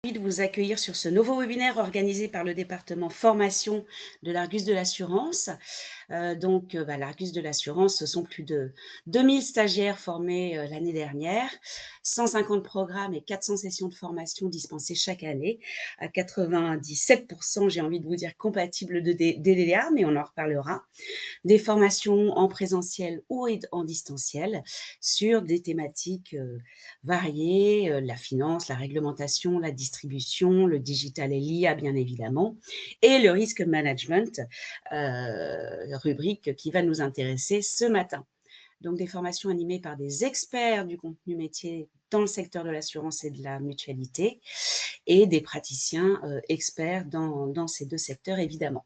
De vous accueillir sur ce nouveau webinaire organisé par le département formation de l'Argus de l'assurance. L'Argus de l'assurance, ce sont plus de 2000 stagiaires formés l'année dernière, 150 programmes et 400 sessions de formation dispensées chaque année, à 97%, j'ai envie de vous dire, compatibles de DDA, mais on en reparlera. Des formations en présentiel ou en distanciel sur des thématiques variées, la finance, la réglementation, la distribution, le digital et l'IA bien évidemment, et le risk management, rubrique qui va nous intéresser ce matin. Donc des formations animées par des experts du contenu métier dans le secteur de l'assurance et de la mutualité et des praticiens experts dans ces deux secteurs évidemment.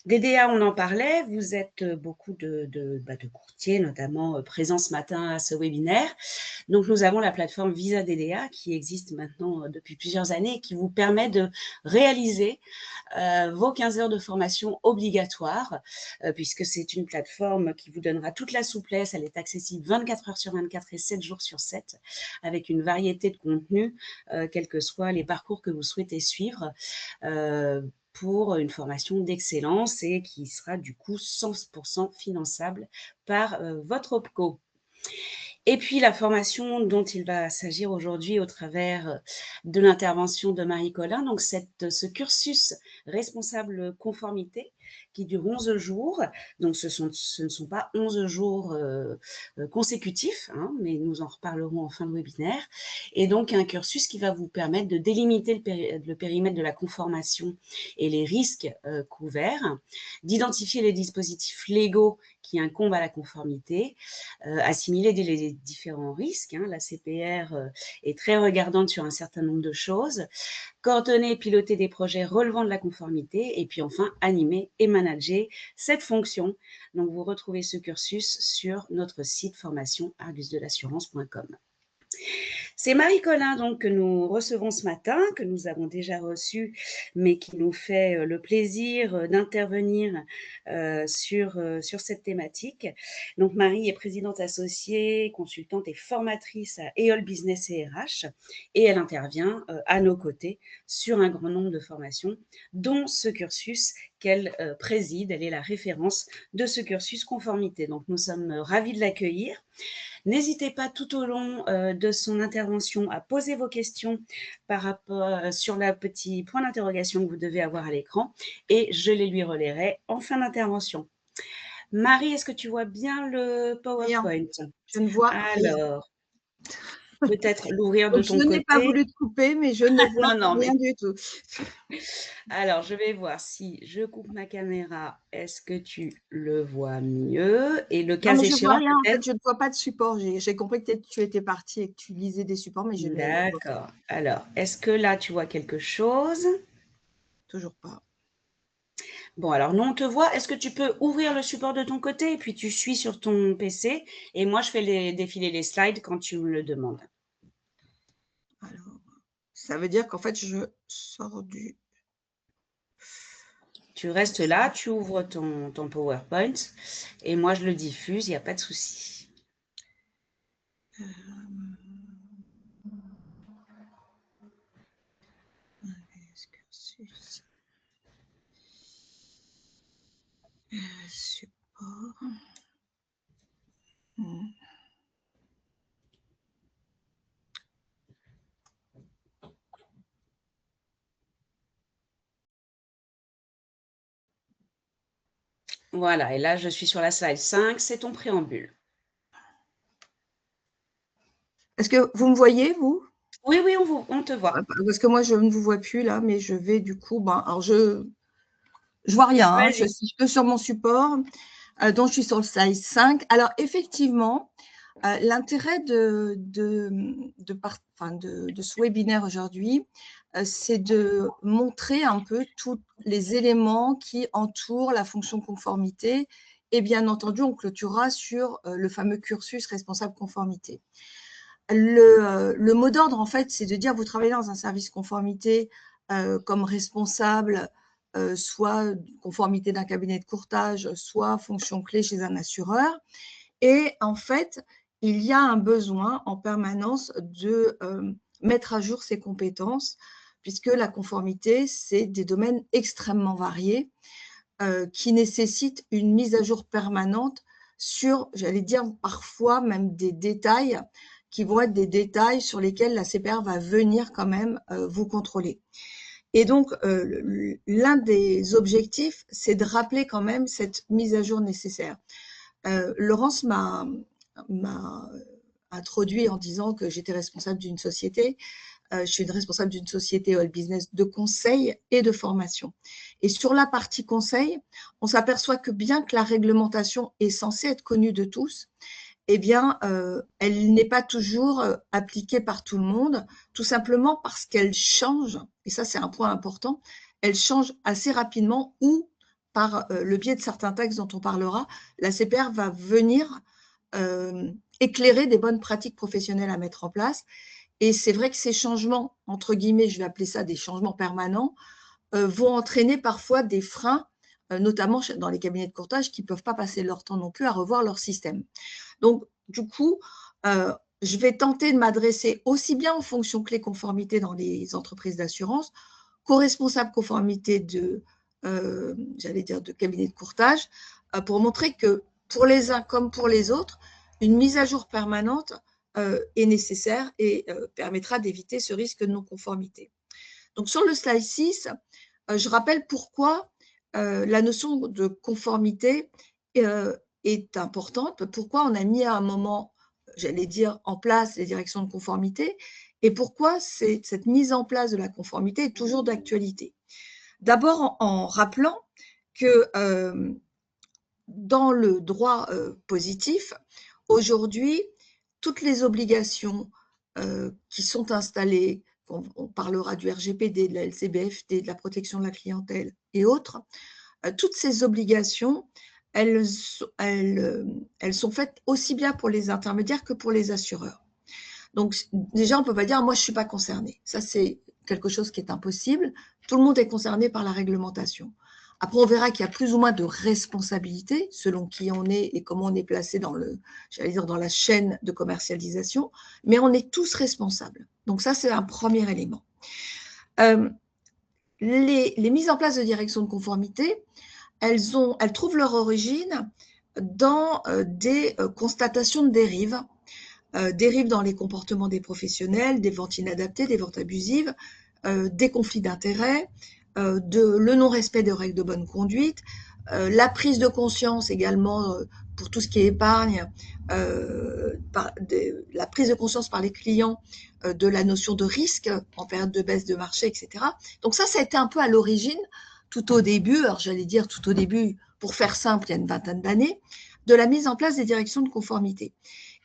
DDA, on en parlait, vous êtes beaucoup de courtiers, notamment présents ce matin à ce webinaire. Donc, nous avons la plateforme Visa DDA qui existe maintenant depuis plusieurs années et qui vous permet de réaliser vos 15 heures de formation obligatoires, puisque c'est une plateforme qui vous donnera toute la souplesse. Elle est accessible 24 heures sur 24 et 7 jours sur 7, avec une variété de contenus, quels que soient les parcours que vous souhaitez suivre, pour une formation d'excellence et qui sera du coup 100% finançable par votre OPCO. Et puis la formation dont il va s'agir aujourd'hui au travers de l'intervention de Marie Collin, donc ce cursus responsable conformité qui dure 11 jours. Donc ce ne sont pas 11 jours consécutifs, hein, mais nous en reparlerons en fin de webinaire. Et donc un cursus qui va vous permettre de délimiter le périmètre de la conformation et les risques couverts, d'identifier les dispositifs légaux qui incombent à la conformité, assimiler les différents risques. Hein. La CPR est très regardante sur un certain nombre de choses. Coordonner et piloter des projets relevant de la conformité. Et puis enfin, animer et manager cette fonction. Donc, vous retrouvez ce cursus sur notre site formation argusdelassurance.com. C'est Marie Collin donc, que nous recevons ce matin, que nous avons déjà reçu, mais qui nous fait le plaisir d'intervenir sur cette thématique. Donc Marie est présidente associée, consultante et formatrice à EOL Business et RH, et elle intervient à nos côtés sur un grand nombre de formations, dont ce cursus qu'elle préside. Elle est la référence de ce cursus conformité. Donc nous sommes ravis de l'accueillir. N'hésitez pas tout au long de son intervention à poser vos questions par rapport sur le petit point d'interrogation que vous devez avoir à l'écran et je les lui relayerai en fin d'intervention. Marie, est-ce que tu vois bien le PowerPoint? Je ne vois rien. Alors, peut-être l'ouvrir de ton côté. Je n'ai pas voulu te couper, mais je ne vois rien du tout. Alors, je vais voir si je coupe ma caméra. Est-ce que tu le vois mieux? Et le cas échéant, je vois rien. En fait, je ne vois pas de support. J'ai compris que tu étais partie et que tu lisais des supports, mais je ne vois pas. D'accord. Alors, est-ce que là, tu vois quelque chose? Toujours pas. Bon, alors nous, on te voit. Est-ce que tu peux ouvrir le support de ton côté et puis tu suis sur ton PC et moi, je fais défiler les slides quand tu me le demandes. Alors, ça veut dire qu'en fait, je sors du… Tu restes là, tu ouvres ton PowerPoint et moi, je le diffuse, il n'y a pas de souci. Support. Voilà, et là, je suis sur la slide 5, c'est ton préambule. Est-ce que vous me voyez, vous? Oui, on te voit. Parce que moi, je ne vous vois plus là, mais je vais du coup… alors, je vois rien. Hein, je suis que sur mon support. Donc, je suis sur le slide 5. Alors, effectivement, l'intérêt de ce webinaire aujourd'hui, c'est de montrer un peu tous les éléments qui entourent la fonction conformité et bien entendu, on clôturera sur le fameux cursus responsable conformité. Le mot d'ordre, en fait, c'est de dire vous travaillez dans un service conformité comme responsable, soit conformité d'un cabinet de courtage, soit fonction clé chez un assureur. Et en fait, il y a un besoin en permanence de mettre à jour ses compétences puisque la conformité, c'est des domaines extrêmement variés qui nécessitent une mise à jour permanente sur, j'allais dire, parfois même des détails qui vont être des détails sur lesquels la CPR va venir quand même vous contrôler. Et donc, l'un des objectifs, c'est de rappeler quand même cette mise à jour nécessaire. Laurence m'a introduit en disant que j'étais responsable d'une société. Je suis responsable d'une société all business de conseil et de formation. Et sur la partie conseil, on s'aperçoit que bien que la réglementation est censée être connue de tous, eh bien, elle n'est pas toujours appliquée par tout le monde, tout simplement parce qu'elle change, et ça c'est un point important, elle change assez rapidement ou par le biais de certains textes dont on parlera, la CPR va venir éclairer des bonnes pratiques professionnelles à mettre en place. Et c'est vrai que ces changements, entre guillemets, je vais appeler ça des changements permanents, vont entraîner parfois des freins, notamment dans les cabinets de courtage qui ne peuvent pas passer leur temps non plus à revoir leur système. Donc, du coup, je vais tenter de m'adresser aussi bien aux fonctions clés conformité dans les entreprises d'assurance qu'aux responsables conformité j'allais dire, de cabinets de courtage, pour montrer que pour les uns comme pour les autres, une mise à jour permanente est nécessaire et permettra d'éviter ce risque de non-conformité. Donc, sur le slide 6, je rappelle pourquoi la notion de conformité est importante, pourquoi on a mis à un moment, j'allais dire, en place les directions de conformité et pourquoi cette mise en place de la conformité est toujours d'actualité. D'abord en rappelant que dans le droit positif, aujourd'hui, toutes les obligations qui sont installées, on parlera du RGPD, de la LCBFT, de la protection de la clientèle et autres, toutes ces obligations, elles sont faites aussi bien pour les intermédiaires que pour les assureurs. Donc déjà, on ne peut pas dire « moi, je ne suis pas concerné ». Ça, c'est quelque chose qui est impossible. Tout le monde est concerné par la réglementation. Après, on verra qu'il y a plus ou moins de responsabilité selon qui on est et comment on est placé dans dans la chaîne de commercialisation, mais on est tous responsables. Donc ça, c'est un premier élément. Les mises en place de direction de conformité, elles trouvent leur origine dans des constatations de dérives. Dérives dans les comportements des professionnels, des ventes inadaptées, des ventes abusives, des conflits d'intérêts, le non-respect de règles de bonne conduite, la prise de conscience également pour tout ce qui est épargne, la prise de conscience par les clients de la notion de risque en période de baisse de marché, etc. Donc ça a été un peu à l'origine, tout au début, alors j'allais dire tout au début, pour faire simple, il y a une vingtaine d'années, de la mise en place des directions de conformité.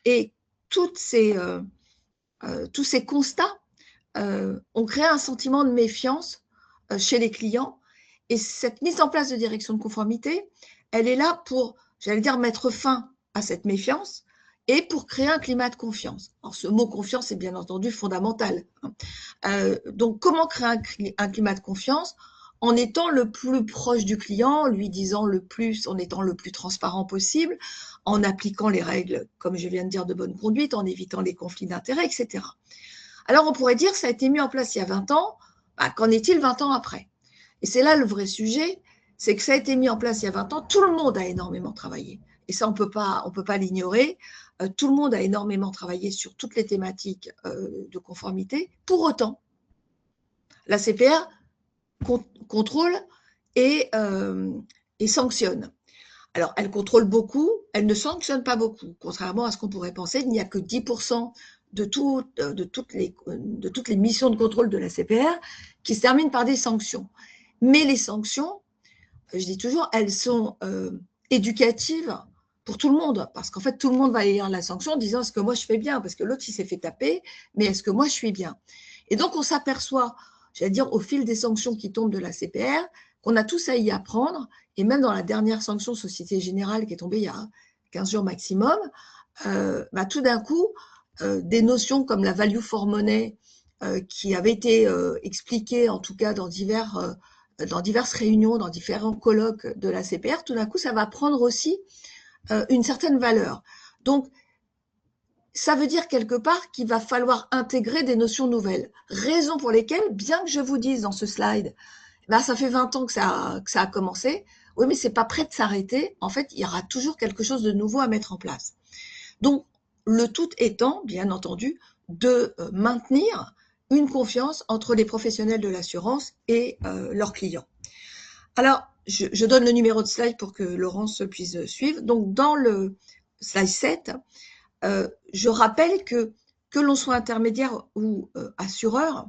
Et tous ces constats ont créé un sentiment de méfiance chez les clients. Et cette mise en place de direction de conformité, elle est là pour, j'allais dire, mettre fin à cette méfiance et pour créer un climat de confiance. Alors, ce mot confiance est bien entendu fondamental. Donc, comment créer un climat de confiance? En étant le plus proche du client, lui disant le plus, en étant le plus transparent possible, en appliquant les règles, comme je viens de dire, de bonne conduite, en évitant les conflits d'intérêts, etc. Alors, on pourrait dire que ça a été mis en place il y a 20 ans, qu'en est-il 20 ans après? Et c'est là le vrai sujet, c'est que ça a été mis en place il y a 20 ans, tout le monde a énormément travaillé. Et ça, on peut pas l'ignorer. Tout le monde a énormément travaillé sur toutes les thématiques de conformité. Pour autant, la CPR contrôle et sanctionne. Alors, elle contrôle beaucoup, elle ne sanctionne pas beaucoup. Contrairement à ce qu'on pourrait penser, il n'y a que 10% de toutes les missions de contrôle de la CPR qui se terminent par des sanctions. Mais les sanctions, je dis toujours, elles sont éducatives pour tout le monde. Parce qu'en fait, tout le monde va lire la sanction en disant « est-ce que moi je fais bien ?» Parce que l'autre, il s'est fait taper, mais est-ce que moi je suis bien? Et donc, on s'aperçoit, j'allais dire, au fil des sanctions qui tombent de la CPR, qu'on a tous à y apprendre. Et même dans la dernière sanction Société Générale qui est tombée il y a 15 jours maximum, tout d'un coup, des notions comme la value for money qui avait été expliquée en tout cas dans diverses réunions, dans différents colloques de la CPR, tout d'un coup, ça va prendre aussi une certaine valeur. Donc, ça veut dire quelque part qu'il va falloir intégrer des notions nouvelles. Raison pour lesquelles, bien que je vous dise dans ce slide, ben ça fait 20 ans que ça a commencé, oui, mais c'est pas prêt de s'arrêter. En fait, il y aura toujours quelque chose de nouveau à mettre en place. Donc, le tout étant, bien entendu, de maintenir une confiance entre les professionnels de l'assurance et leurs clients. Alors, je donne le numéro de slide pour que Laurence puisse suivre. Donc, dans le slide 7, je rappelle que l'on soit intermédiaire ou assureur,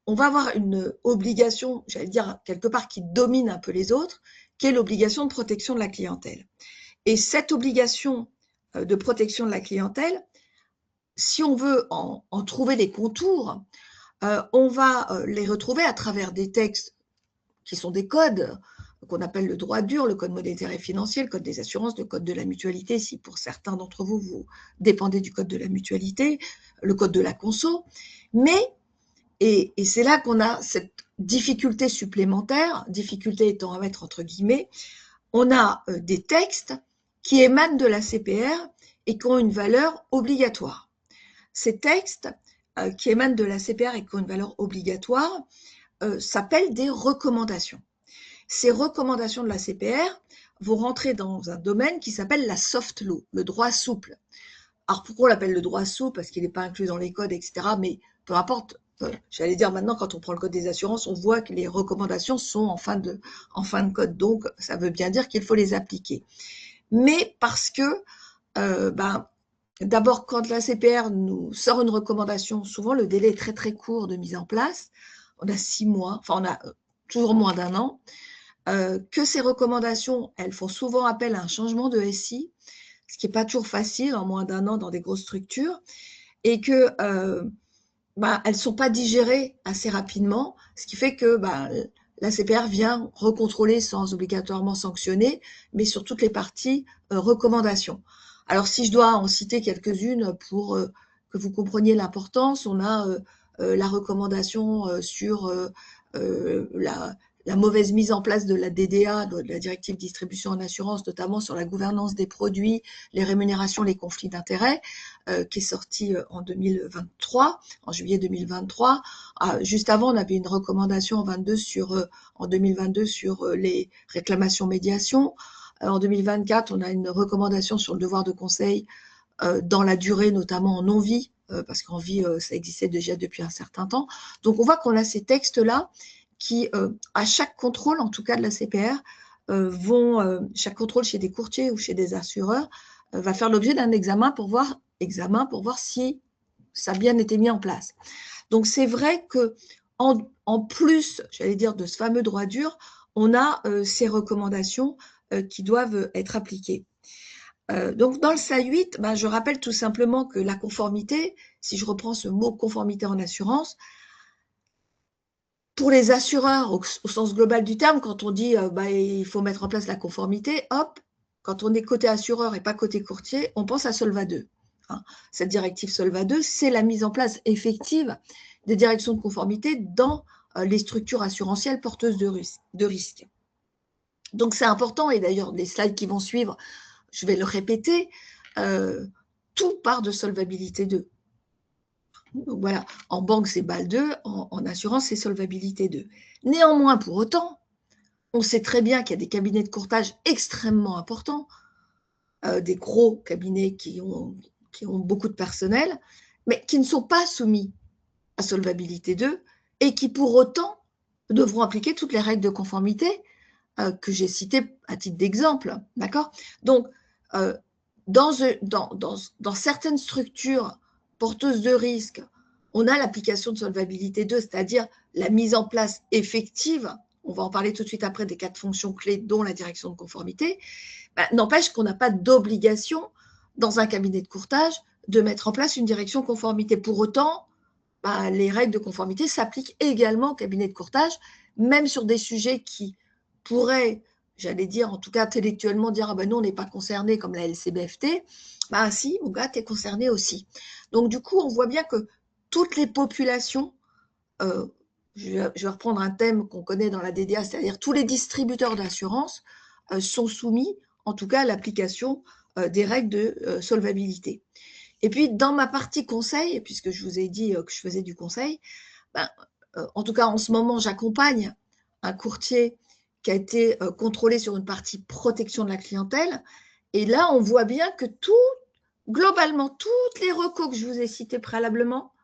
on va avoir une obligation, j'allais dire quelque part qui domine un peu les autres, qui est l'obligation de protection de la clientèle. Et cette obligation de protection de la clientèle, si on veut en trouver les contours, on va les retrouver à travers des textes qui sont des codes qu'on appelle le droit dur, le code monétaire et financier, le code des assurances, le code de la mutualité, si pour certains d'entre vous, vous dépendez du code de la mutualité, le code de la conso. Mais, et c'est là qu'on a cette difficulté supplémentaire, difficulté étant à mettre entre guillemets, on a des textes qui émanent de la CPR et qui ont une valeur obligatoire. Ces textes qui émanent de la CPR et qui ont une valeur obligatoire s'appellent des recommandations. Ces recommandations de la CPR vont rentrer dans un domaine qui s'appelle la soft law, le droit souple. Alors pourquoi on l'appelle le droit souple? Parce qu'il n'est pas inclus dans les codes, etc. Mais peu importe, j'allais dire maintenant, quand on prend le code des assurances, on voit que les recommandations sont en fin de code. Donc, ça veut bien dire qu'il faut les appliquer. Mais parce que, d'abord, quand la CPR nous sort une recommandation, souvent le délai est très très court de mise en place. On a 6 mois, enfin on a toujours moins d'1 an. Que ces recommandations, elles font souvent appel à un changement de SI, ce qui n'est pas toujours facile en moins d'1 an dans des grosses structures, et que elles ne sont pas digérées assez rapidement, ce qui fait que la CPR vient recontrôler sans obligatoirement sanctionner, mais sur toutes les parties recommandations. Alors si je dois en citer quelques-unes pour que vous compreniez l'importance, on a la recommandation sur la mauvaise mise en place de la DDA, de la directive distribution en assurance, notamment sur la gouvernance des produits, les rémunérations, les conflits d'intérêts, qui est sortie en 2023, en juillet 2023. Juste avant, on avait une recommandation en 2022 sur les réclamations médiation. En 2024, on a une recommandation sur le devoir de conseil dans la durée, notamment en non-vie, parce qu'en vie, ça existait déjà depuis un certain temps. Donc, on voit qu'on a ces textes-là qui, à chaque contrôle, en tout cas de la CPR, chaque contrôle chez des courtiers ou chez des assureurs, va faire l'objet d'un examen pour voir si ça a bien été mis en place. Donc, c'est vrai que en plus, j'allais dire, de ce fameux droit dur, on a ces recommandations qui doivent être appliquées. Donc, dans le SA8, je rappelle tout simplement que la conformité, si je reprends ce mot conformité en assurance, pour les assureurs, au sens global du terme, quand on dit il faut mettre en place la conformité, hop, quand on est côté assureur et pas côté courtier, on pense à Solva 2. Cette directive Solva 2, c'est la mise en place effective des directions de conformité dans les structures assurantielles porteuses de risques. Donc, c'est important, et d'ailleurs, les slides qui vont suivre, je vais le répéter, tout part de solvabilité 2. Donc voilà, en banque, c'est BAL 2, en assurance, c'est solvabilité 2. Néanmoins, pour autant, on sait très bien qu'il y a des cabinets de courtage extrêmement importants, des gros cabinets qui ont beaucoup de personnel, mais qui ne sont pas soumis à solvabilité 2 et qui, pour autant, devront appliquer toutes les règles de conformité que j'ai citées à titre d'exemple. D'accord ? Donc, dans certaines structures porteuses de risques, on a l'application de solvabilité 2, c'est-à-dire la mise en place effective, on va en parler tout de suite après des 4 fonctions clés, dont la direction de conformité, n'empêche qu'on n'a pas d'obligation dans un cabinet de courtage de mettre en place une direction conformité. Pour autant, les règles de conformité s'appliquent également au cabinet de courtage, même sur des sujets qui pourraient, j'allais dire, en tout cas intellectuellement, dire nous, on n'est pas concerné comme la LCBFT. Si, mon gars, tu es concerné aussi. Donc, du coup, on voit bien que toutes les populations, je vais reprendre un thème qu'on connaît dans la DDA, c'est-à-dire tous les distributeurs d'assurance sont soumis, en tout cas, à l'application des règles de solvabilité. Et puis, dans ma partie conseil, puisque je vous ai dit que je faisais du conseil, ben, en tout cas, en ce moment, j'accompagne un courtier qui a été contrôlé sur une partie protection de la clientèle. Et là, on voit bien que globalement, toutes les recos que je vous ai cités préalablement,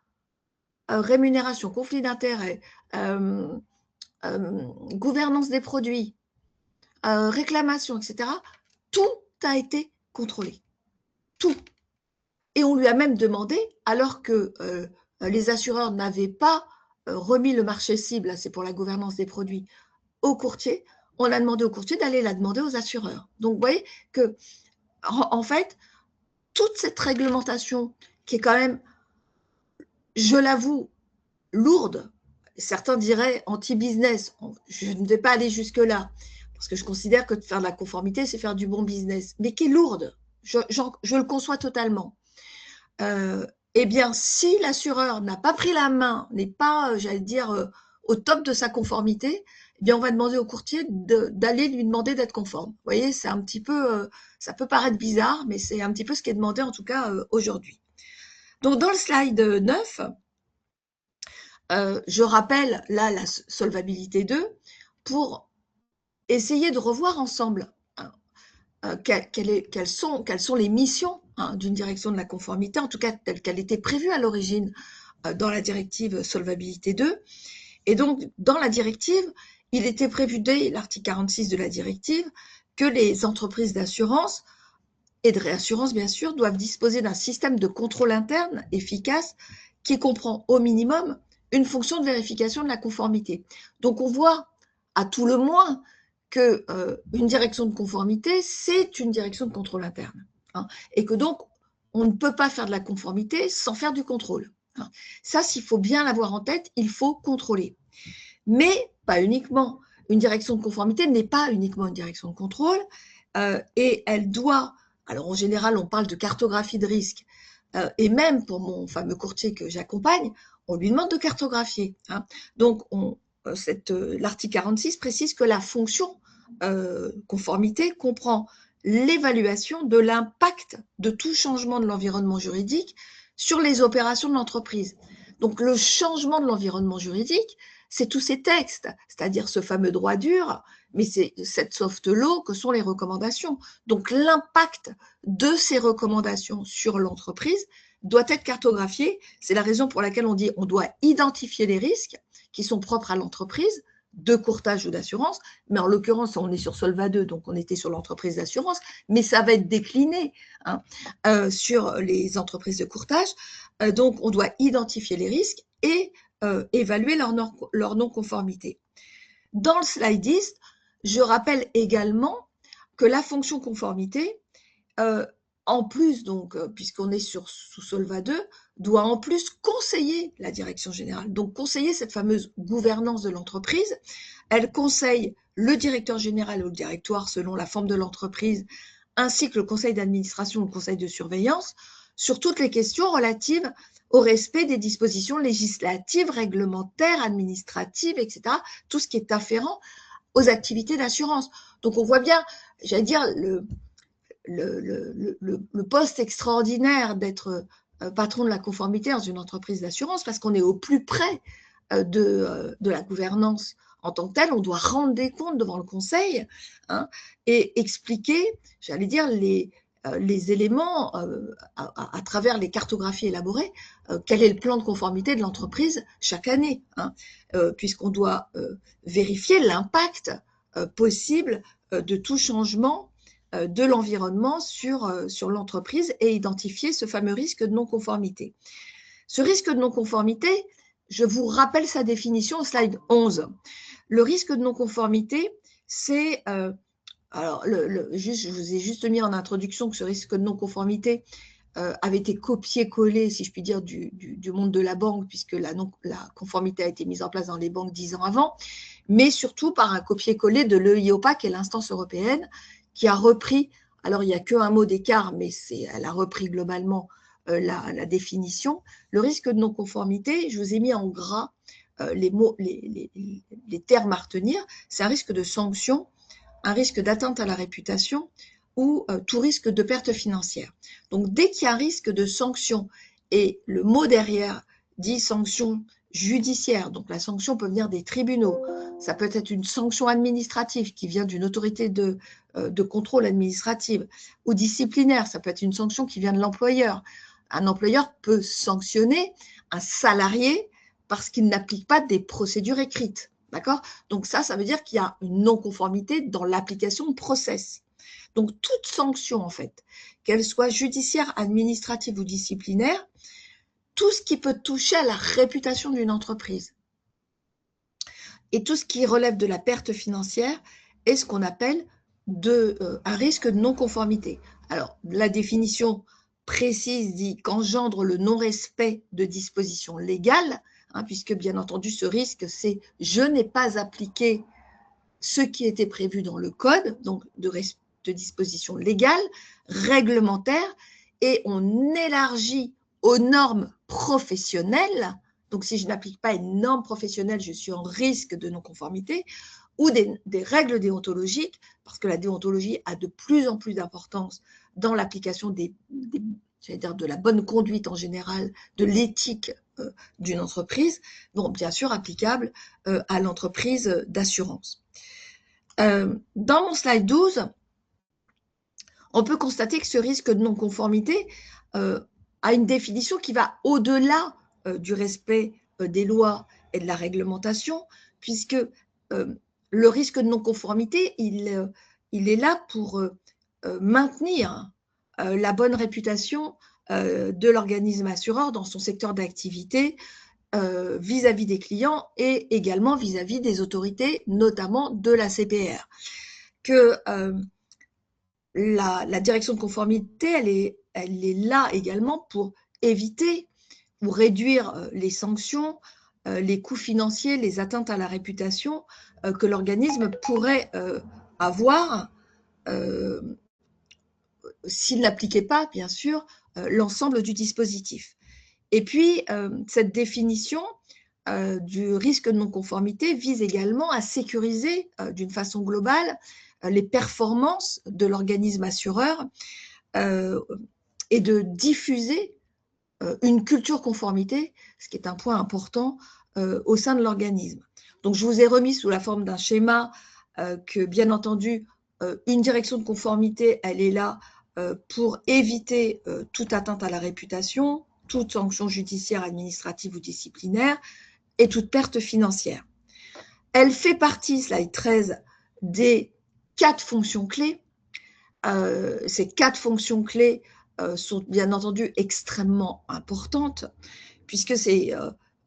rémunération, conflit d'intérêts, gouvernance des produits, réclamation, etc., tout a été contrôlé. Tout. Et on lui a même demandé, alors que les assureurs n'avaient pas remis le marché cible, c'est pour la gouvernance des produits, au courtier, on a demandé au courtier d'aller la demander aux assureurs. Donc, vous voyez que, en fait, toute cette réglementation qui est quand même, je l'avoue, lourde, certains diraient anti-business, je ne vais pas aller jusque-là, parce que je considère que de faire de la conformité, c'est faire du bon business, mais qui est lourde, je le conçois totalement. Eh bien, si l'assureur n'a pas pris la main, n'est pas, j'allais dire, au top de sa conformité, eh bien, on va demander au courtier d'aller lui demander d'être conforme. Vous voyez, c'est un petit peu, ça peut paraître bizarre, mais c'est un petit peu ce qui est demandé en tout cas aujourd'hui. Donc, dans le slide 9, je rappelle là la solvabilité 2 pour essayer de revoir ensemble quelles sont les missions d'une direction de la conformité, en tout cas telle qu'elle était prévue à l'origine dans la directive Solvabilité 2. Et donc, dans la directive, il était prévu dès l'article 46 de la directive que les entreprises d'assurance et de réassurance, bien sûr, doivent disposer d'un système de contrôle interne efficace qui comprend au minimum une fonction de vérification de la conformité. Donc, on voit à tout le moins qu'une direction de conformité, c'est une direction de contrôle interne. Et que donc, on ne peut pas faire de la conformité sans faire du contrôle. Ça, s'il faut bien l'avoir en tête, il faut contrôler. Mais pas uniquement. Une direction de conformité n'est pas uniquement une direction de contrôle et elle doit, alors en général, on parle de cartographie de risque et même pour mon fameux courtier que j'accompagne, on lui demande de cartographier. Donc, l'article 46 précise que la fonction conformité comprend l'évaluation de l'impact de tout changement de l'environnement juridique sur les opérations de l'entreprise. Donc, le changement de l'environnement juridique, c'est tous ces textes, c'est-à-dire ce fameux droit dur, mais c'est cette soft law que sont les recommandations. Donc, l'impact de ces recommandations sur l'entreprise doit être cartographié. C'est la raison pour laquelle on dit qu'on doit identifier les risques qui sont propres à l'entreprise, de courtage ou d'assurance, mais en l'occurrence, on est sur Solva 2, donc on était sur l'entreprise d'assurance, mais ça va être décliné sur les entreprises de courtage. Donc, on doit identifier les risques et évaluer leur non-conformité. Dans le slide 10, je rappelle également que la fonction conformité, en plus, donc, puisqu'on est sous Solva 2, doit en plus conseiller la direction générale. Donc, conseiller cette fameuse gouvernance de l'entreprise. Elle conseille le directeur général ou le directoire selon la forme de l'entreprise, ainsi que le conseil d'administration ou le conseil de surveillance, sur toutes les questions relatives au respect des dispositions législatives, réglementaires, administratives, etc. Tout ce qui est afférent aux activités d'assurance. Donc, on voit bien, j'allais dire, le poste extraordinaire d'être patron de la conformité dans une entreprise d'assurance parce qu'on est au plus près de la gouvernance en tant que telle. On doit rendre des comptes devant le conseil et expliquer, j'allais dire, les éléments à travers les cartographies élaborées, quel est le plan de conformité de l'entreprise chaque année, puisqu'on doit vérifier l'impact possible de tout changement de l'environnement sur l'entreprise et identifier ce fameux risque de non-conformité. Ce risque de non-conformité, je vous rappelle sa définition au slide 11. Le risque de non-conformité, c'est, alors je vous ai juste mis en introduction que ce risque de non-conformité avait été copié-collé, si je puis dire, du monde de la banque, puisque la conformité a été mise en place dans les banques 10 ans avant, mais surtout par un copier-coller de l'EIOPA, qui est l'instance européenne, qui a repris, alors il n'y a qu'un mot d'écart, mais elle a repris globalement la définition. Le risque de non-conformité, je vous ai mis en gras les termes à retenir, c'est un risque de sanction, un risque d'atteinte à la réputation, ou tout risque de perte financière. Donc, dès qu'il y a un risque de sanction, et le mot derrière dit sanction judiciaire, donc la sanction peut venir des tribunaux, ça peut être une sanction administrative qui vient d'une autorité de contrôle administrative, ou disciplinaire, ça peut être une sanction qui vient de l'employeur. Un employeur peut sanctionner un salarié parce qu'il n'applique pas des procédures écrites. D'accord? Donc ça veut dire qu'il y a une non-conformité dans l'application de process. Donc toute sanction, en fait, qu'elle soit judiciaire, administrative ou disciplinaire, tout ce qui peut toucher à la réputation d'une entreprise et tout ce qui relève de la perte financière est ce qu'on appelle un risque de non-conformité. Alors, la définition précise dit qu'engendre le non-respect de dispositions légales, puisque bien entendu ce risque, c'est je n'ai pas appliqué ce qui était prévu dans le code, donc de dispositions légales, réglementaires, et on élargit aux normes professionnelles. Donc, si je n'applique pas une norme professionnelle, je suis en risque de non-conformité, ou des règles déontologiques, parce que la déontologie a de plus en plus d'importance dans l'application de la bonne conduite en général, de l'éthique d'une entreprise, donc bien sûr applicable à l'entreprise d'assurance. Dans mon slide 12, on peut constater que ce risque de non-conformité a une définition qui va au-delà du respect des lois et de la réglementation, puisque le risque de non-conformité, il est là pour maintenir la bonne réputation de l'organisme assureur dans son secteur d'activité vis-à-vis des clients et également vis-à-vis des autorités, notamment de la CPR. Que la direction de conformité, elle est là également pour éviter ou réduire les sanctions, les coûts financiers, les atteintes à la réputation que l'organisme pourrait avoir s'il n'appliquait pas, bien sûr, l'ensemble du dispositif. Et puis, cette définition du risque de non-conformité vise également à sécuriser d'une façon globale les performances de l'organisme assureur et de diffuser une culture conformité, ce qui est un point important au sein de l'organisme. Donc, je vous ai remis sous la forme d'un schéma que, bien entendu, une direction de conformité, elle est là pour éviter toute atteinte à la réputation, toute sanction judiciaire, administrative ou disciplinaire et toute perte financière. Elle fait partie, slide 13, des 4 fonctions clés. Ces 4 fonctions clés sont bien entendu extrêmement importantes, puisque c'est,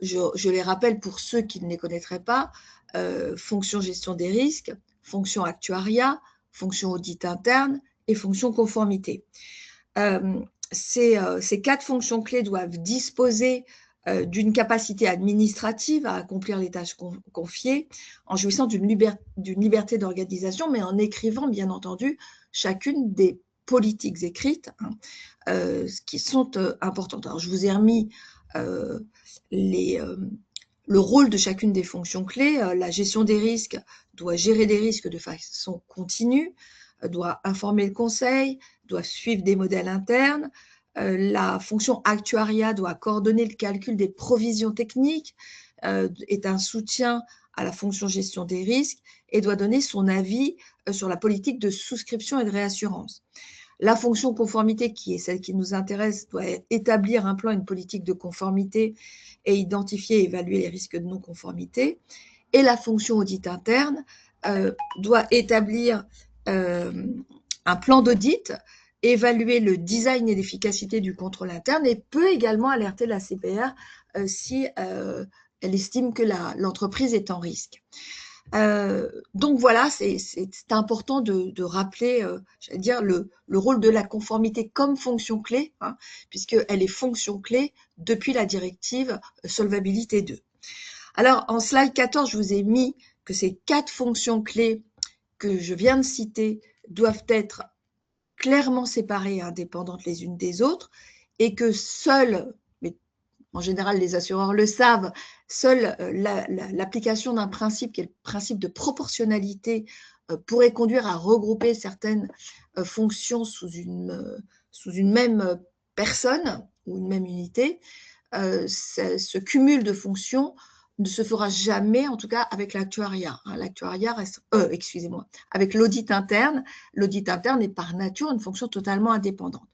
je les rappelle pour ceux qui ne les connaîtraient pas, fonction gestion des risques, fonction actuariat, fonction audit interne et fonction conformité. Ces 4 fonctions clés doivent disposer d'une capacité administrative à accomplir les tâches confiées, en jouissant d'une liberté d'organisation, mais en écrivant, bien entendu, chacune des politiques écrites qui sont importantes. Alors, je vous ai remis le rôle de chacune des fonctions clés. La gestion des risques doit gérer les risques de façon continue, doit informer le conseil, doit suivre des modèles internes. La fonction actuariat doit coordonner le calcul des provisions techniques, est un soutien à la fonction gestion des risques et doit donner son avis sur la politique de souscription et de réassurance. La fonction conformité, qui est celle qui nous intéresse, doit établir un plan, une politique de conformité et identifier et évaluer les risques de non-conformité. Et la fonction audit interne doit établir un plan d'audit, évaluer le design et l'efficacité du contrôle interne et peut également alerter la CPR si elle estime que l'entreprise est en risque. Donc voilà, c'est important de rappeler, j'allais dire, le rôle de la conformité comme fonction clé, puisqu'elle est fonction clé depuis la directive Solvabilité 2. Alors, en slide 14, je vous ai mis que ces 4 fonctions clés que je viens de citer doivent être clairement séparées et indépendantes les unes des autres, et que seules, mais en général les assureurs le savent, seule l'application d'un principe qui est le principe de proportionnalité pourrait conduire à regrouper certaines fonctions sous une même personne ou une même unité, ce cumul de fonctions ne se fera jamais, en tout cas avec l'actuariat. L'actuariat reste, excusez-moi, avec l'audit interne. L'audit interne est par nature une fonction totalement indépendante.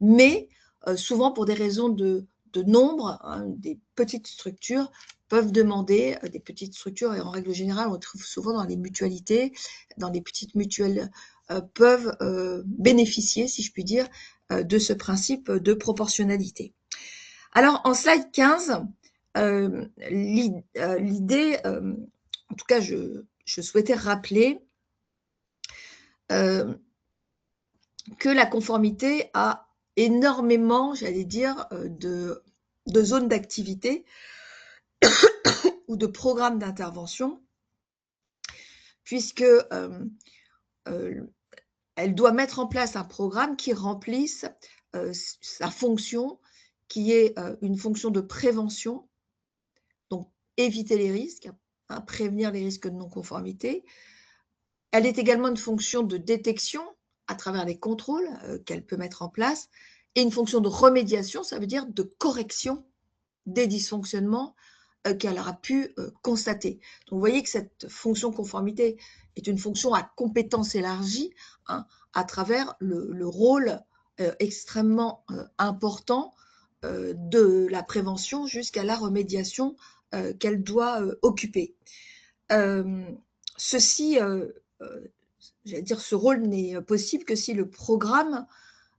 Mais souvent pour des raisons de nombre, des petites structures peuvent demander, des petites structures, et en règle générale, on le trouve souvent dans les mutualités, dans les petites mutuelles, peuvent bénéficier, si je puis dire, de ce principe de proportionnalité. Alors, en slide 15, l'idée, en tout cas, je souhaitais rappeler que la conformité a énormément, j'allais dire, de zones d'activité ou de programmes d'intervention, puisque elle doit mettre en place un programme qui remplisse sa fonction, qui est une fonction de prévention, donc éviter les risques, prévenir les risques de non-conformité. Elle est également une fonction de détection à travers les contrôles qu'elle peut mettre en place, et une fonction de remédiation, ça veut dire de correction des dysfonctionnements qu'elle aura pu constater. Donc, vous voyez que cette fonction conformité est une fonction à compétence élargie, à travers le rôle extrêmement important de la prévention jusqu'à la remédiation qu'elle doit occuper. J'allais dire, ce rôle n'est possible que si le programme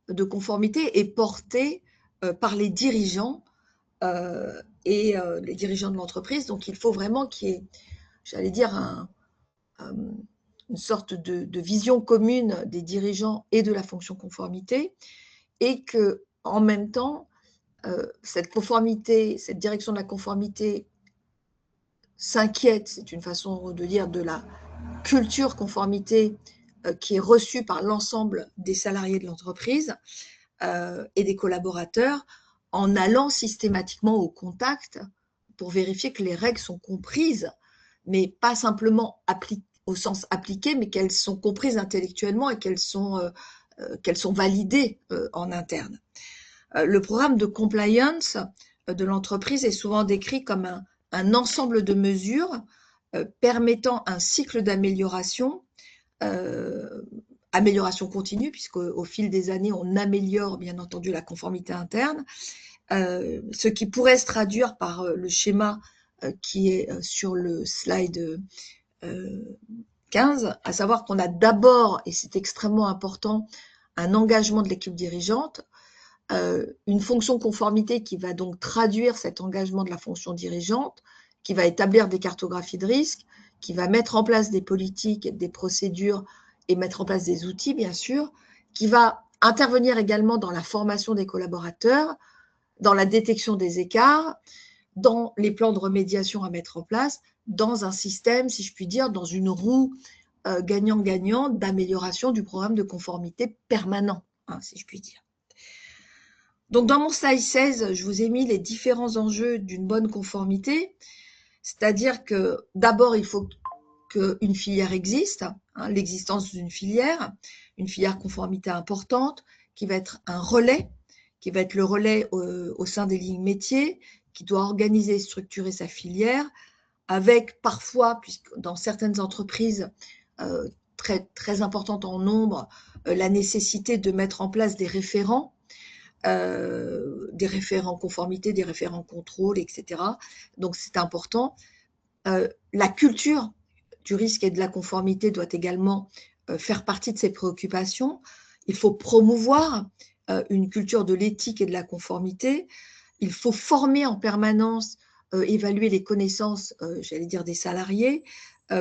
de conformité est porté par les dirigeants et les dirigeants de l'entreprise. Donc, il faut vraiment qu'il y ait, j'allais dire, une sorte de vision commune des dirigeants et de la fonction conformité, et que, en même temps, cette conformité, cette direction de la conformité s'inquiète, c'est une façon de dire, de la culture conformité qui est reçue par l'ensemble des salariés de l'entreprise et des collaborateurs, en allant systématiquement au contact pour vérifier que les règles sont comprises, mais pas simplement au sens appliqué, mais qu'elles sont comprises intellectuellement et qu'elles sont validées en interne. Le programme de compliance de l'entreprise est souvent décrit comme un ensemble de mesures permettant un cycle d'amélioration, amélioration continue, puisqu'au fil des années, on améliore bien entendu la conformité interne, ce qui pourrait se traduire par le schéma qui est sur le slide 15, à savoir qu'on a d'abord, et c'est extrêmement important, un engagement de l'équipe dirigeante, une fonction conformité qui va donc traduire cet engagement de la fonction dirigeante, qui va établir des cartographies de risques, qui va mettre en place des politiques, des procédures et mettre en place des outils, bien sûr, qui va intervenir également dans la formation des collaborateurs, dans la détection des écarts, dans les plans de remédiation à mettre en place, dans un système, si je puis dire, dans une roue gagnant-gagnant d'amélioration du programme de conformité permanent, si je puis dire. Donc, dans mon slide 16, je vous ai mis les différents enjeux d'une bonne conformité, c'est-à-dire que d'abord, il faut qu'une filière existe, l'existence d'une filière, une filière conformité importante, qui va être un relais, qui va être le relais au sein des lignes métiers, qui doit organiser et structurer sa filière, avec parfois, puisque dans certaines entreprises très, très importantes en nombre, la nécessité de mettre en place des référents conformité, des référents contrôle, etc. Donc, c'est important. La culture du risque et de la conformité doit également faire partie de ces préoccupations. Il faut promouvoir une culture de l'éthique et de la conformité. Il faut former en permanence, évaluer les connaissances, j'allais dire, des salariés,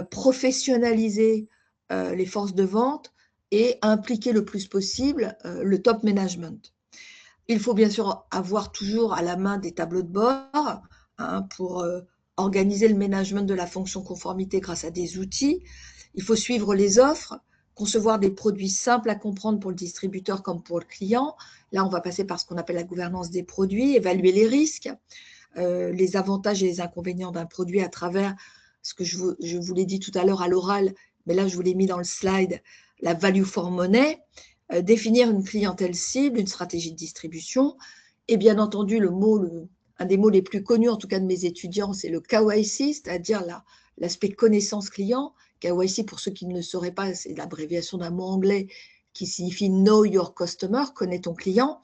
professionnaliser les forces de vente et impliquer le plus possible le top management. Il faut bien sûr avoir toujours à la main des tableaux de bord pour organiser le management de la fonction conformité grâce à des outils. Il faut suivre les offres, concevoir des produits simples à comprendre pour le distributeur comme pour le client. Là, on va passer par ce qu'on appelle la gouvernance des produits, évaluer les risques, les avantages et les inconvénients d'un produit à travers ce que je vous l'ai dit tout à l'heure à l'oral, mais là, je vous l'ai mis dans le slide, la value for money, définir une clientèle cible, une stratégie de distribution, et bien entendu, un des mots les plus connus, en tout cas de mes étudiants, c'est le KYC, c'est-à-dire l'aspect connaissance client. KYC, pour ceux qui ne le sauraient pas, c'est l'abréviation d'un mot anglais qui signifie Know Your Customer, connais ton client.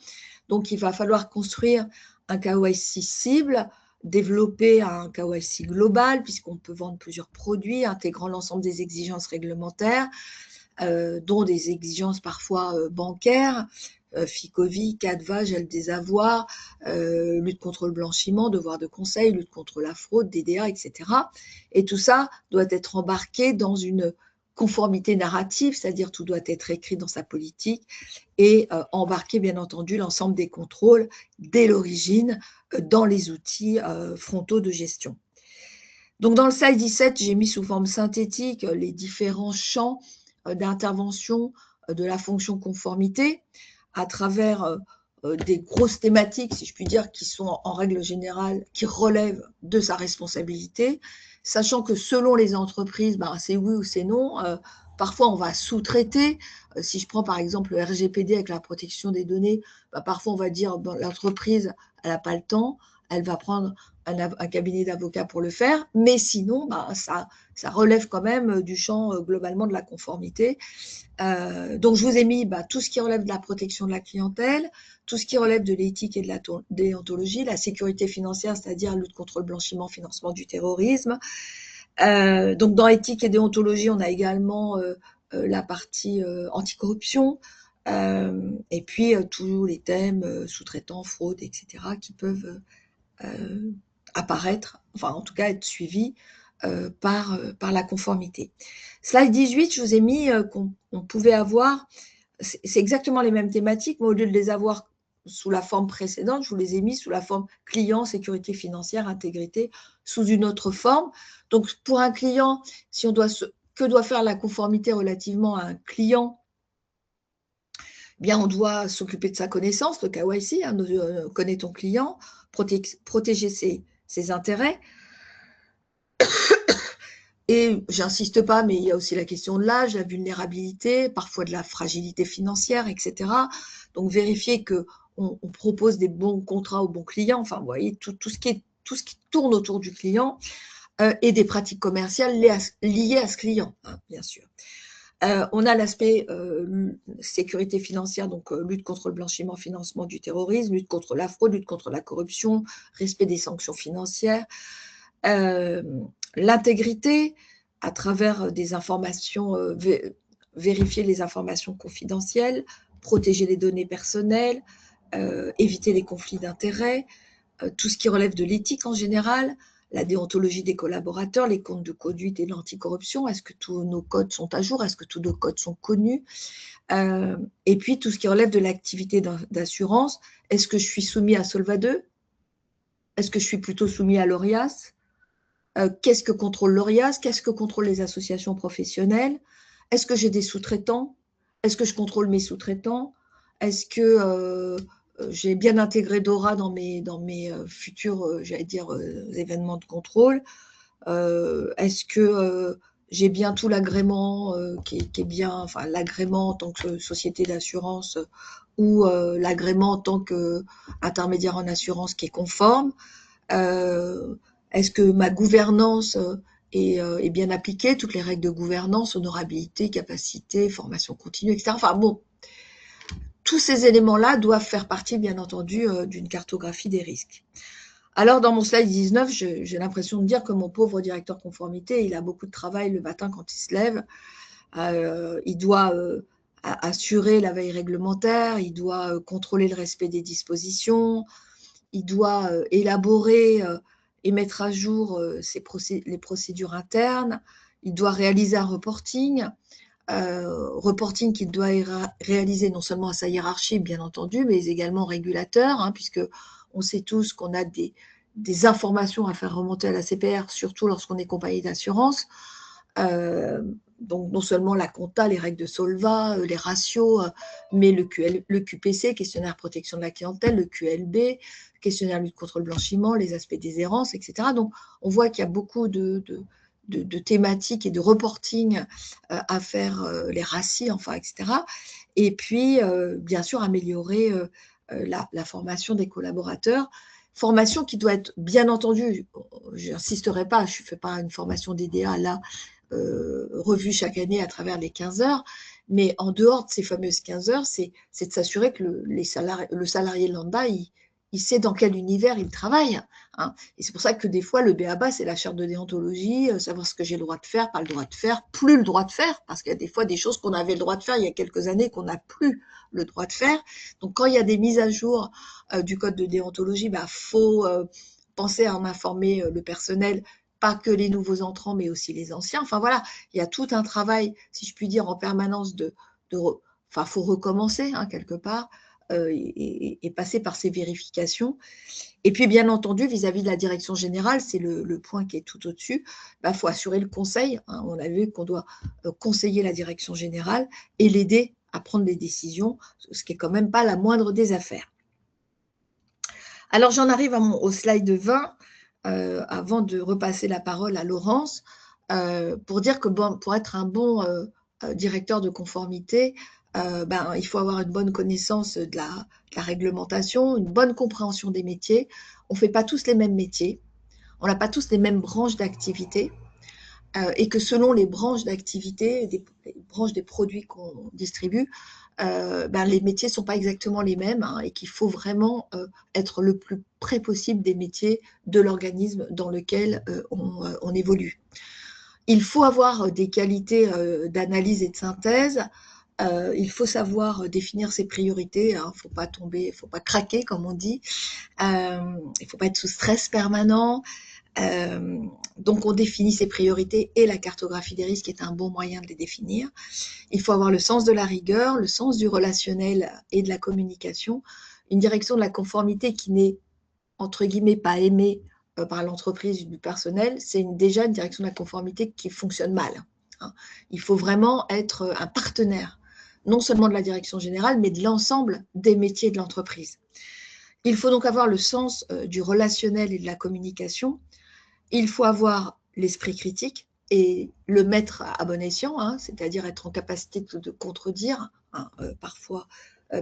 Donc, il va falloir construire un KYC cible, développer un KYC global, puisqu'on peut vendre plusieurs produits, intégrant l'ensemble des exigences réglementaires, dont des exigences parfois bancaires, FICOVI, CADVA, gel des avoirs, lutte contre le blanchiment, devoir de conseil, lutte contre la fraude, DDA, etc. Et tout ça doit être embarqué dans une conformité narrative, c'est-à-dire tout doit être écrit dans sa politique et embarquer bien entendu l'ensemble des contrôles dès l'origine dans les outils frontaux de gestion. Donc dans le slide 17, j'ai mis sous forme synthétique les différents champs d'intervention de la fonction conformité à travers des grosses thématiques, si je puis dire, qui sont en règle générale, qui relèvent de sa responsabilité, sachant que selon les entreprises, c'est oui ou c'est non. Parfois, on va sous-traiter. Si je prends par exemple le RGPD avec la protection des données, parfois on va dire l'entreprise, elle n'a pas le temps, elle va prendre un cabinet d'avocats pour le faire, mais sinon, ça relève quand même du champ globalement de la conformité. Donc, je vous ai mis tout ce qui relève de la protection de la clientèle, tout ce qui relève de l'éthique et de la déontologie, la sécurité financière, c'est-à-dire lutte contre le blanchiment, financement du terrorisme. Donc, dans éthique et déontologie, on a également la partie anticorruption, et puis tous les thèmes sous-traitants, fraude, etc., qui peuvent apparaître, enfin en tout cas être suivis par la conformité. Slide 18, je vous ai mis qu'on pouvait avoir, c'est exactement les mêmes thématiques, mais au lieu de les avoir sous la forme précédente, je vous les ai mis sous la forme client, sécurité financière, intégrité, sous une autre forme. Donc pour un client, si on doit que doit faire la conformité relativement à un client, bien on doit s'occuper de sa connaissance, le KYC, connaît ton client, protéger ses intérêts. Et j'insiste pas, mais il y a aussi la question de l'âge, la vulnérabilité, parfois de la fragilité financière, etc. Donc vérifier qu'on propose des bons contrats aux bons clients, enfin vous voyez, tout ce qui tourne autour du client, et des pratiques commerciales liées à ce client, bien sûr. On a l'aspect sécurité financière, donc lutte contre le blanchiment, financement du terrorisme, lutte contre la fraude, lutte contre la corruption, respect des sanctions financières. L'intégrité à travers des informations, vérifier les informations confidentielles, protéger les données personnelles, éviter les conflits d'intérêts, tout ce qui relève de l'éthique en général, la déontologie des collaborateurs, les codes de conduite et l'anticorruption, est-ce que tous nos codes sont à jour, est-ce que tous nos codes sont connus, et puis tout ce qui relève de l'activité d'assurance, est-ce que je suis soumis à Solva 2, est-ce que je suis plutôt soumis à l'ORIAS, qu'est-ce que contrôle l'ORIAS, qu'est-ce que contrôlent les associations professionnelles, est-ce que j'ai des sous-traitants, est-ce que je contrôle mes sous-traitants, est-ce que j'ai bien intégré DORA dans mes futurs, j'allais dire, événements de contrôle, est-ce que j'ai bien tout l'agrément qui est bien, enfin l'agrément en tant que société d'assurance ou l'agrément en tant qu'intermédiaire en assurance qui est conforme, est-ce que ma gouvernance est bien appliquée, toutes les règles de gouvernance, honorabilité, capacité, formation continue, etc. Enfin bon, tous ces éléments-là doivent faire partie, bien entendu, d'une cartographie des risques. Alors, dans mon slide 19, j'ai l'impression de dire que mon pauvre directeur conformité, il a beaucoup de travail le matin quand il se lève. Il doit assurer la veille réglementaire, il doit contrôler le respect des dispositions, il doit élaborer et mettre à jour les procédures internes, il doit réaliser un reporting, reporting qu'il doit réaliser non seulement à sa hiérarchie, bien entendu, mais également au régulateur, puisque on sait tous qu'on a des informations à faire remonter à la CPR, surtout lorsqu'on est compagnie d'assurance. Donc, non seulement la compta, les règles de Solva, les ratios, mais le QPC, questionnaire protection de la clientèle, le QLB, questionnaire lutte contre le blanchiment, les aspects des errances, etc. Donc, on voit qu'il y a beaucoup de thématiques et de reporting à faire les RACI, enfin, etc. Et puis, bien sûr, améliorer la formation des collaborateurs. Formation qui doit être, bien entendu, je n'insisterai pas, je ne fais pas une formation DDA là, revue chaque année à travers les 15 heures, mais en dehors de ces fameuses 15 heures, c'est de s'assurer que le salarié lambda, il sait dans quel univers il travaille. Hein. Et c'est pour ça que des fois, le b.a.-ba, c'est la charte de déontologie, savoir ce que j'ai le droit de faire, pas le droit de faire, plus le droit de faire, parce qu'il y a des fois des choses qu'on avait le droit de faire il y a quelques années qu'on n'a plus le droit de faire. Donc, quand il y a des mises à jour du code de déontologie, bah, faut penser à en informer le personnel, pas que les nouveaux entrants, mais aussi les anciens. Enfin voilà, il y a tout un travail, si je puis dire, en permanence enfin, faut recommencer hein, quelque part et passer par ces vérifications. Et puis, bien entendu, vis-à-vis de la direction générale, c'est le point qui est tout au-dessus, bah, faut assurer le conseil. Hein. On a vu qu'on doit conseiller la direction générale et l'aider à prendre des décisions, ce qui est quand même pas la moindre des affaires. Alors, j'en arrive au slide 20, avant de repasser la parole à Laurence, pour dire que bon, pour être un bon directeur de conformité, ben, il faut avoir une bonne connaissance de la réglementation, une bonne compréhension des métiers. On ne fait pas tous les mêmes métiers, on n'a pas tous les mêmes branches d'activité, et que selon les branches d'activité, les branches des produits qu'on distribue, ben, les métiers ne sont pas exactement les mêmes hein, et qu'il faut vraiment être le plus près possible des métiers de l'organisme dans lequel on évolue. Il faut avoir des qualités d'analyse et de synthèse. Il faut savoir définir ses priorités. Il ne faut pas tomber, il ne faut pas craquer, comme on dit. Il ne faut pas être sous stress permanent. Donc, on définit ses priorités et la cartographie des risques est un bon moyen de les définir. Il faut avoir le sens de la rigueur, le sens du relationnel et de la communication. Une direction de la conformité qui n'est, entre guillemets, pas aimée par l'entreprise ou du personnel, c'est déjà une direction de la conformité qui fonctionne mal. Hein. Il faut vraiment être un partenaire, non seulement de la direction générale, mais de l'ensemble des métiers de l'entreprise. Il faut donc avoir le sens du relationnel et de la communication. Il faut avoir l'esprit critique et le mettre à bon escient, hein, c'est-à-dire être en capacité de contredire, hein, parfois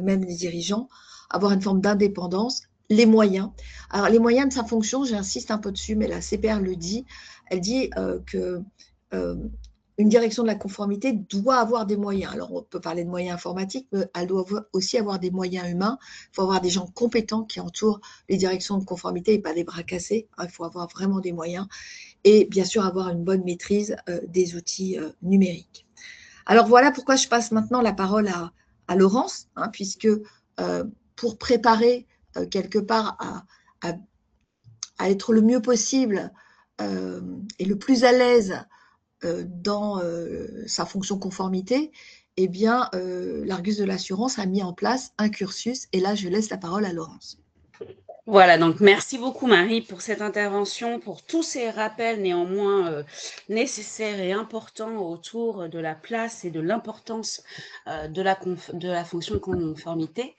même les dirigeants, avoir une forme d'indépendance, les moyens. Alors les moyens de sa fonction, j'insiste un peu dessus, mais la CPR le dit, elle dit que une direction de la conformité doit avoir des moyens. Alors, on peut parler de moyens informatiques, mais elle doit aussi avoir des moyens humains. Il faut avoir des gens compétents qui entourent les directions de conformité et pas des bras cassés. Il faut avoir vraiment des moyens. Et bien sûr, avoir une bonne maîtrise des outils numériques. Alors, voilà pourquoi je passe maintenant la parole à Laurence, hein, puisque pour préparer quelque part à être le mieux possible et le plus à l'aise dans sa fonction conformité, eh bien, l'Argus de l'assurance a mis en place un cursus. Et là, je laisse la parole à Laurence. Voilà, donc merci beaucoup Marie pour cette intervention, pour tous ces rappels néanmoins nécessaires et importants autour de la place et de l'importance de la fonction de conformité.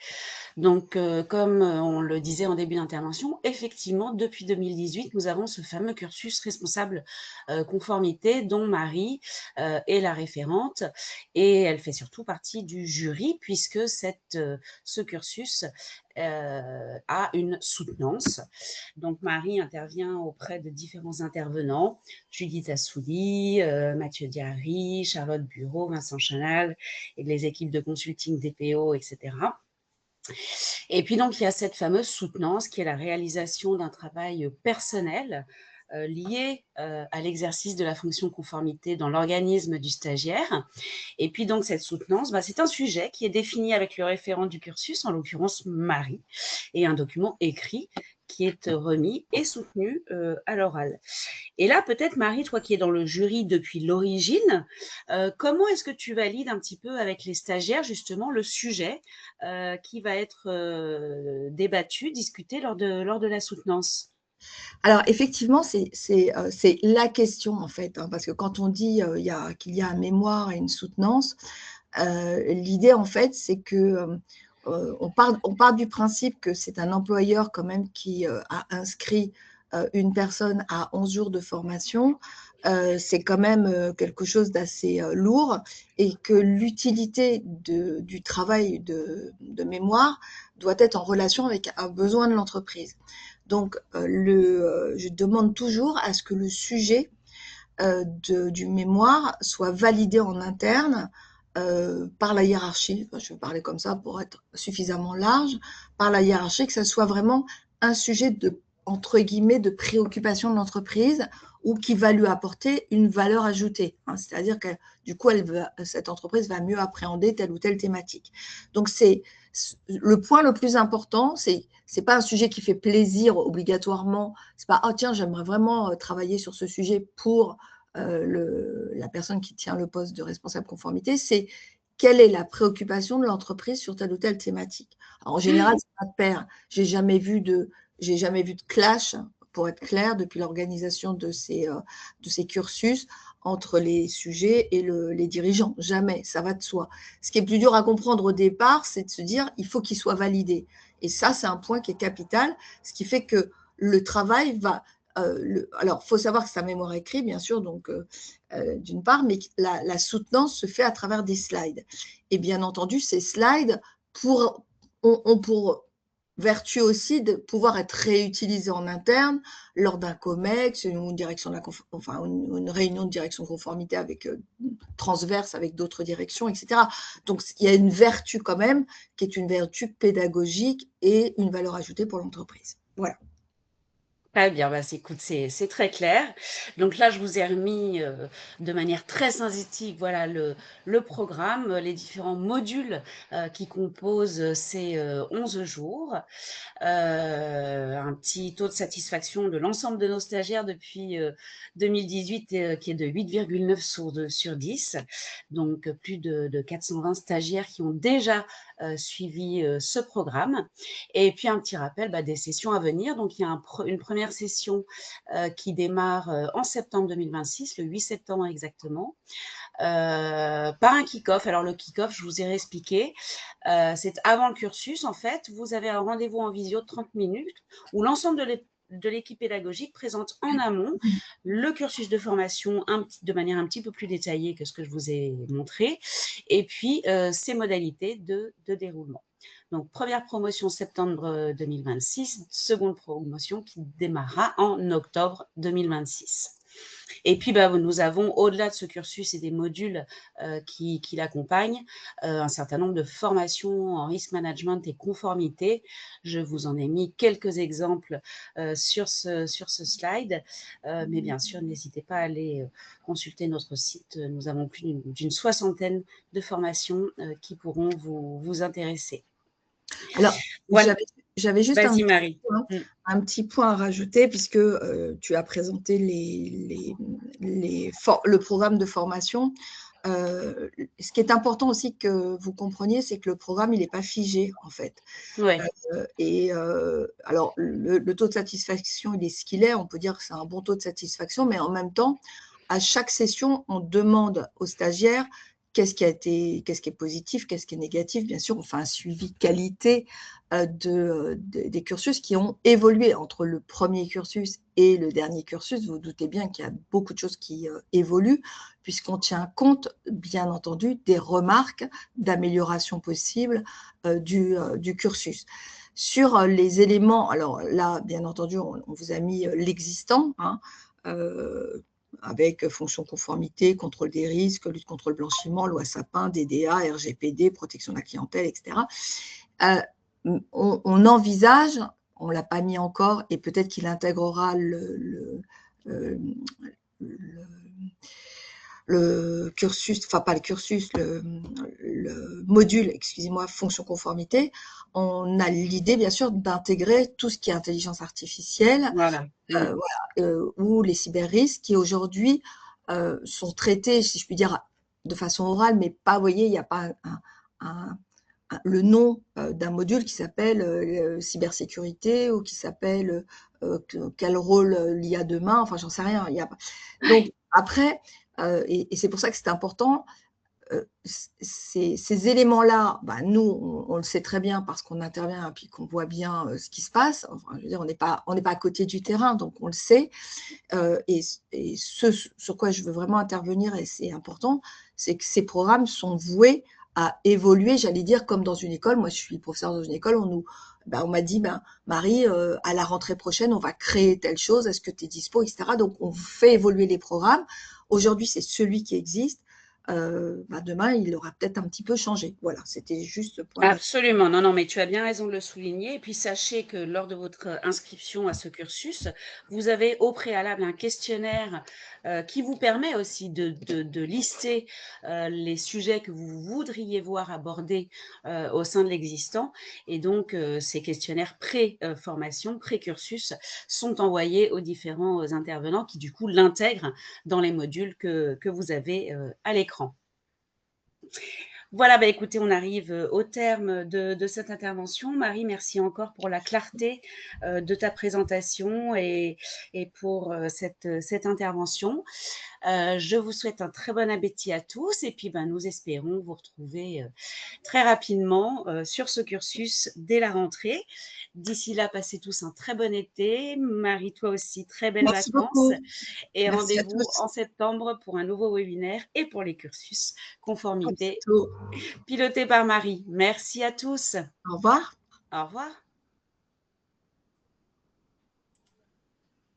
Donc, comme on le disait en début d'intervention, effectivement, depuis 2018, nous avons ce fameux cursus responsable conformité dont Marie est la référente et elle fait surtout partie du jury puisque ce cursus a une soutenance. Donc, Marie intervient auprès de différents intervenants, Judith Assouli, Mathieu Diary, Charlotte Bureau, Vincent Chanal et les équipes de consulting DPO, etc. Et puis donc, il y a cette fameuse soutenance qui est la réalisation d'un travail personnel lié à l'exercice de la fonction conformité dans l'organisme du stagiaire. Et puis donc, cette soutenance, c'est un sujet qui est défini avec le référent du cursus, en l'occurrence Marie, et un document écrit qui est remis et soutenu à l'oral. Et là, peut-être, Marie, toi qui es dans le jury depuis l'origine, comment est-ce que tu valides un petit peu avec les stagiaires, justement, le sujet qui va être débattu, discuté lors de la soutenance? Alors, effectivement, c'est la question, en fait, hein, parce que quand on dit qu'il y a un mémoire et une soutenance, l'idée, en fait, c'est que on part du principe que c'est un employeur quand même qui a inscrit une personne à 11 jours de formation, c'est quand même quelque chose d'assez lourd, et que l'utilité du travail de mémoire doit être en relation avec un besoin de l'entreprise. Donc, je demande toujours à ce que le sujet du mémoire soit validé en interne par la hiérarchie. Enfin, je vais parler comme ça pour être suffisamment large, par la hiérarchie, que ça soit vraiment un sujet de, entre guillemets, de préoccupation de l'entreprise, ou qui va lui apporter une valeur ajoutée. Hein. C'est-à-dire que du coup, cette entreprise va mieux appréhender telle ou telle thématique. Donc, c'est le point le plus important, c'est pas un sujet qui fait plaisir obligatoirement. C'est pas, oh tiens, j'aimerais vraiment travailler sur ce sujet pour la personne qui tient le poste de responsable conformité, c'est quelle est la préoccupation de l'entreprise sur telle ou telle thématique. Alors, en général, c'est pas de pair. J'ai jamais vu de clash, pour être clair, depuis l'organisation de ces cursus entre les sujets et les dirigeants. Jamais, ça va de soi. Ce qui est plus dur à comprendre au départ, c'est de se dire il faut qu'il soit validé. Et ça, c'est un point qui est capital, ce qui fait que le travail va… alors, il faut savoir que c'est un mémoire écrit, bien sûr, donc d'une part, mais la soutenance se fait à travers des slides. Et bien entendu, ces slides ont pour vertu aussi de pouvoir être réutilisés en interne lors d'un COMEX, une réunion de direction conformité avec transverse avec d'autres directions, etc. Donc, il y a une vertu quand même qui est une vertu pédagogique et une valeur ajoutée pour l'entreprise. Voilà. Très bien, bah, écoute, c'est très clair. Donc là, je vous ai remis de manière très synthétique, voilà, le programme, les différents modules qui composent ces 11 jours. Un petit taux de satisfaction de l'ensemble de nos stagiaires depuis 2018 qui est de 8,9 sur 10. Donc, plus de 420 stagiaires qui ont déjà suivi ce programme. Et puis, un petit rappel des sessions à venir. Donc, il y a une première session qui démarre en septembre 2026, le 8 septembre exactement. Par un kick-off. Alors le kick-off, je vous ai réexpliqué, c'est avant le cursus en fait. Vous avez un rendez-vous en visio de 30 minutes où l'ensemble de l'équipe pédagogique présente en amont le cursus de formation de manière un petit peu plus détaillée que ce que je vous ai montré, et puis ses modalités de déroulement. Donc, première promotion septembre 2026, seconde promotion qui démarrera en octobre 2026. Et puis, nous avons, au-delà de ce cursus et des modules qui l'accompagnent, un certain nombre de formations en risk management et conformité. Je vous en ai mis quelques exemples sur ce slide, mais bien sûr, n'hésitez pas à aller consulter notre site. Nous avons plus d'une soixantaine de formations qui pourront vous intéresser. Alors, voilà. J'avais juste Vas-y, Marie. un petit point à rajouter, puisque tu as présenté le programme de formation. Ce qui est important aussi que vous compreniez, c'est que le programme, il n'est pas figé, en fait. Ouais. Alors, le taux de satisfaction, il est ce qu'il est. On peut dire que c'est un bon taux de satisfaction, mais en même temps, à chaque session, on demande aux stagiaires qu'est-ce qui est positif, qu'est-ce qui est négatif. Bien sûr, on fait un suivi qualité des cursus qui ont évolué entre le premier cursus et le dernier cursus. Vous vous doutez bien qu'il y a beaucoup de choses qui évoluent, puisqu'on tient compte, bien entendu, des remarques d'amélioration possible du cursus. Sur les éléments, alors là, bien entendu, on vous a mis l'existant, hein, avec fonction conformité, contrôle des risques, lutte contre le blanchiment, loi Sapin, DDA, RGPD, protection de la clientèle, etc. On envisage, on ne l'a pas mis encore, et peut-être qu'il intégrera le cursus, enfin pas le cursus, le module, excusez-moi, fonction conformité. On a l'idée, bien sûr, d'intégrer tout ce qui est intelligence artificielle, Voilà. ou les cyber-risques qui aujourd'hui sont traités, si je puis dire, de façon orale, mais pas, vous voyez, il n'y a pas le nom d'un module qui s'appelle cybersécurité, ou qui s'appelle quel rôle l'IA demain, enfin j'en sais rien. Il y a pas. Donc après, et c'est pour ça que c'est important, ces éléments-là, bah, nous, on le sait très bien parce qu'on intervient et puis qu'on voit bien ce qui se passe. Enfin, je veux dire, on n'est pas à côté du terrain, donc on le sait. Et ce sur quoi je veux vraiment intervenir, et c'est important, c'est que ces programmes sont voués à évoluer, j'allais dire, comme dans une école. Moi, je suis professeure dans une école, on m'a dit, ben, Marie, à la rentrée prochaine, on va créer telle chose, est-ce que tu es dispo, etc. Donc, on fait évoluer les programmes. Aujourd'hui, c'est celui qui existe. Ben, demain, il aura peut-être un petit peu changé. Voilà, c'était juste ce point là. Absolument, non, non, mais tu as bien raison de le souligner. Et puis sachez que lors de votre inscription à ce cursus, vous avez au préalable un questionnaire qui vous permet aussi de lister les sujets que vous voudriez voir abordés au sein de l'existant. Et donc, ces questionnaires pré-formation, pré-cursus, sont envoyés aux différents intervenants qui, du coup, l'intègrent dans les modules que vous avez à l'écran. Voilà, bah, écoutez, on arrive au terme de cette intervention. Marie, merci encore pour la clarté de ta présentation et pour cette intervention. Je vous souhaite un très bon appétit à tous et puis ben, nous espérons vous retrouver très rapidement sur ce cursus dès la rentrée. D'ici là, passez tous un très bon été. Marie, toi aussi, très belles Merci vacances. beaucoup. Et Merci à rendez-vous tous. en septembre pour un nouveau webinaire et pour les cursus À conformité bientôt. piloté par Marie. Merci à tous. Au revoir. Au revoir.